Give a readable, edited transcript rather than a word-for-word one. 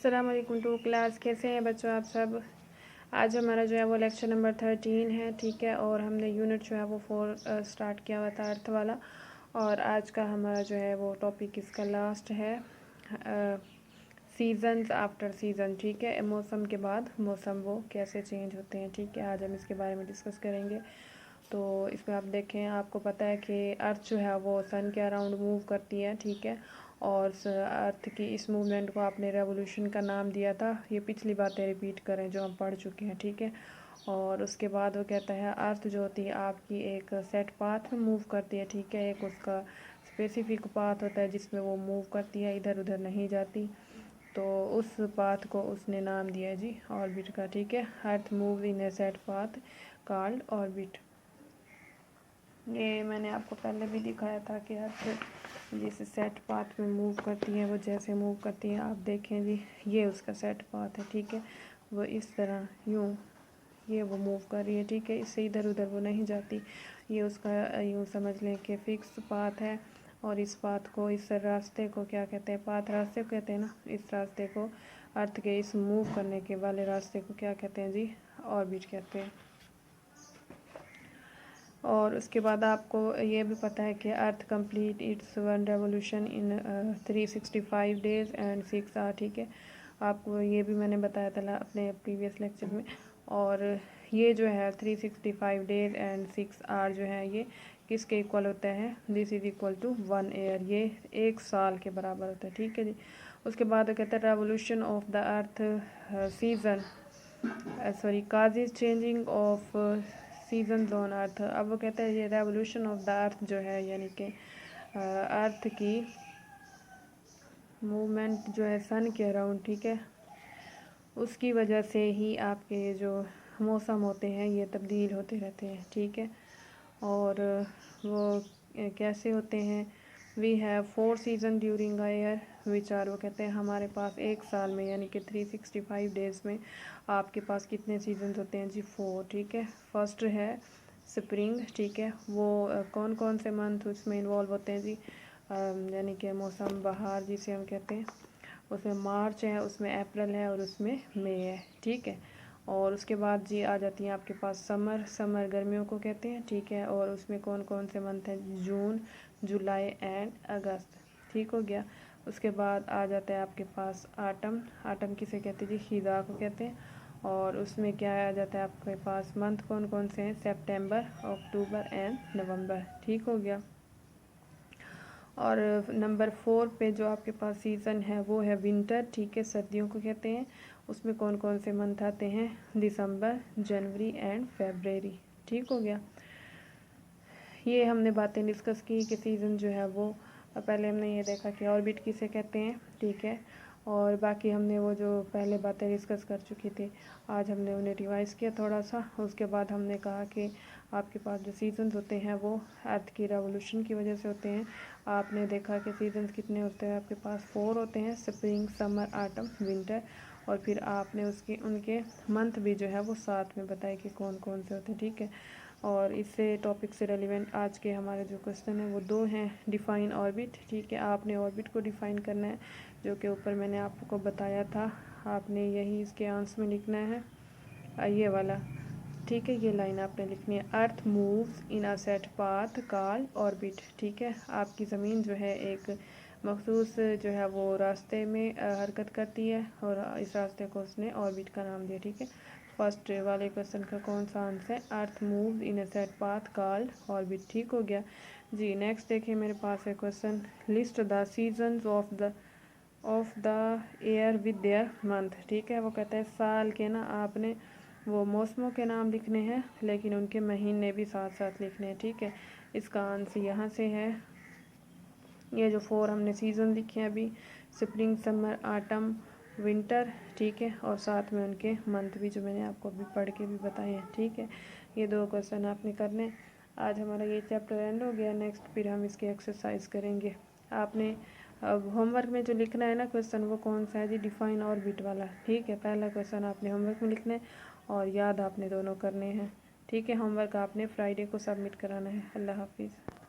अस्सलाम वालेकुम to class. कैसे हैं बच्चों आप सब। आज हमारा जो है वो लेक्चर नंबर 13 है, ठीक है। और हमने यूनिट जो है वो 4 स्टार्ट किया हुआ था, अर्थ वाला। और आज का हमारा जो है वो टॉपिक इसका लास्ट है, सीजन्स आफ्टर सीज़न, ठीक है। मौसम के बाद मौसम वो कैसे चेंज होते हैं, ठीक है। आज हम इसके बारे में डिस्कस करेंगे। तो इसमें आप देखें, आपको पता है कि अर्थ जो है वो सन के अराउंड मूव करती है, ठीक है। और अर्थ की इस मूवमेंट को आपने रेवोल्यूशन का नाम दिया था। ये पिछली बातें रिपीट करें जो हम पढ़ चुके हैं, ठीक है। और उसके बाद वो कहता है अर्थ जो होती है आपकी एक सेट पाथ में मूव करती है, ठीक है। एक उसका स्पेसिफिक पाथ होता है जिसमें वो मूव करती है, इधर उधर नहीं जाती। तो उस पाथ को उसने नाम दिया है जी ऑर्बिट का, ठीक है। अर्थ move in A set path called orbit. ये मैंने आपको पहले भी दिखाया था कि अर्थ जिस सेट पाथ में मूव करती है वो जैसे मूव करती है, आप देखें जी, ये उसका सेट पाथ है, ठीक है। वो इस तरह यूँ ये वो मूव कर रही है, ठीक है। इससे इधर उधर वो नहीं जाती। ये उसका यूँ समझ लें कि फिक्स पाथ है। और इस पाथ को, इस रास्ते को क्या कहते हैं, पाथ रास्ते को कहते हैं ना। इस रास्ते को, अर्थ के इस मूव करने के वाले रास्ते को क्या कहते हैं जी, ऑर्बिट कहते हैं। और उसके बाद आपको ये भी पता है कि earth complete its one revolution in 365 days and 6 hour, ठीक है। आपको ये भी मैंने बताया था अपने प्रीवियस लेक्चर में। और ये जो है 365 डेज एंड 6 आवर जो है ये किसके इक्वल होता है, this is equal to 1 year. ये 1 साल के बराबर होता है, ठीक है जी। उसके बाद कहते हैं revolution of the earth season sorry causes changing off season on earth. अब वो कहते हैं ये रेवोल्यूशन ऑफ द अर्थ जो है, यानी कि अर्थ की मूवमेंट जो है सन के अराउंड, ठीक है, उसकी वजह से ही आपके जो मौसम होते हैं ये तब्दील होते रहते हैं, ठीक है। और वो कैसे होते हैं, we have 4 season during a year which are, वो कहते हैं हमारे पास 1 साल में यानी कि 365 डेज़ में आपके पास कितने सीजन्स होते हैं जी, 4, ठीक है। फर्स्ट है स्प्रिंग, ठीक है। वो कौन कौन से मंथ उसमें इन्वॉल्व होते हैं जी, यानी कि मौसम बहार जिसे हम कहते हैं, उसमें मार्च है, उसमें अप्रैल है और उसमें मई है, ठीक है। और उसके बाद जी आ जाती हैं आपके पास समर। समर गर्मियों को कहते हैं, ठीक है। और उसमें कौन कौन से मंथ हैं, जून, जुलाई एंड अगस्त, ठीक हो गया। उसके बाद आ जाता है आपके पास आटम। आटम किसे कहते हैं जी, खिज़ा को कहते हैं। और उसमें क्या आ जाता है आपके पास, मंथ कौन कौन से हैं, सितंबर, अक्टूबर एंड नवंबर, ठीक हो गया। और नंबर 4 पे जो आपके पास सीज़न है वो है विंटर, ठीक है, सर्दियों को कहते हैं। उसमें कौन कौन से मंथ आते हैं, दिसंबर, जनवरी एंड फरवरी, ठीक हो गया। ये हमने बातें डिस्कस की कि सीज़न जो है वो, पहले हमने ये देखा कि ऑर्बिट किसे कहते हैं, ठीक है। और बाकी हमने वो जो पहले बातें डिस्कस कर चुकी थी, आज हमने उन्हें रिवाइज़ किया थोड़ा सा। उसके बाद हमने कहा कि आपके पास जो सीजन्स होते हैं वो अर्थ की रेवोल्यूशन की वजह से होते हैं। आपने देखा कि सीजन्स कितने होते हैं, आपके पास 4 होते हैं, स्प्रिंग, समर, ऑटम, विंटर। और फिर आपने उसके उनके मंथ भी जो है वो साथ में बताए कि कौन कौन से होते हैं, ठीक है। और इससे टॉपिक से रेलिवेंट आज के हमारे जो क्वेश्चन हैं वो 2 हैं। डिफ़ाइन ऑर्बिट, ठीक है। आपने ऑर्बिट को डिफ़ाइन करना है, जो कि ऊपर मैंने आपको बताया था। आपने यही इसके आंसर में लिखना है, ये वाला, ठीक है। ये लाइन आपने लिखनी है, earth moves in a set path called orbit, ठीक है। आपकी ज़मीन जो है एक मखसूस जो है वो रास्ते में हरकत करती है, और इस रास्ते को उसने ऑर्बिट का नाम दिया, ठीक है। फर्स्ट वाले क्वेश्चन का कौन सा आंसर है, earth moves in a set path called orbit, ठीक हो गया जी। नेक्स्ट देखिए मेरे पास है question, list the seasons of the year with their month, ठीक है। वो कहता है साल के ना आपने वो मौसमों के नाम लिखने हैं, लेकिन उनके महीने भी साथ साथ लिखने हैं, ठीक है। इसका आंसर यहाँ से है, ये जो 4 हमने सीज़न लिखे हैं अभी, स्प्रिंग, समर, ऑटम, विंटर, ठीक है। और साथ में उनके मंथ भी जो मैंने आपको अभी पढ़ के भी बताए हैं, ठीक है। ये 2 क्वेश्चन आपने करने। आज हमारा ये चैप्टर एंड हो गया। नेक्स्ट फिर हम इसकी एक्सरसाइज करेंगे। आपने अब होमवर्क में जो लिखना है ना क्वेश्चन, वो कौन सा है जी, डिफाइन ऑर्बिट वाला, ठीक है। पहला क्वेश्चन आपने होमवर्क में लिखना है और याद आपने दोनों करने हैं, ठीक है। होमवर्क आपने फ्राइडे को सबमिट कराना है। अल्लाह हाफिज़।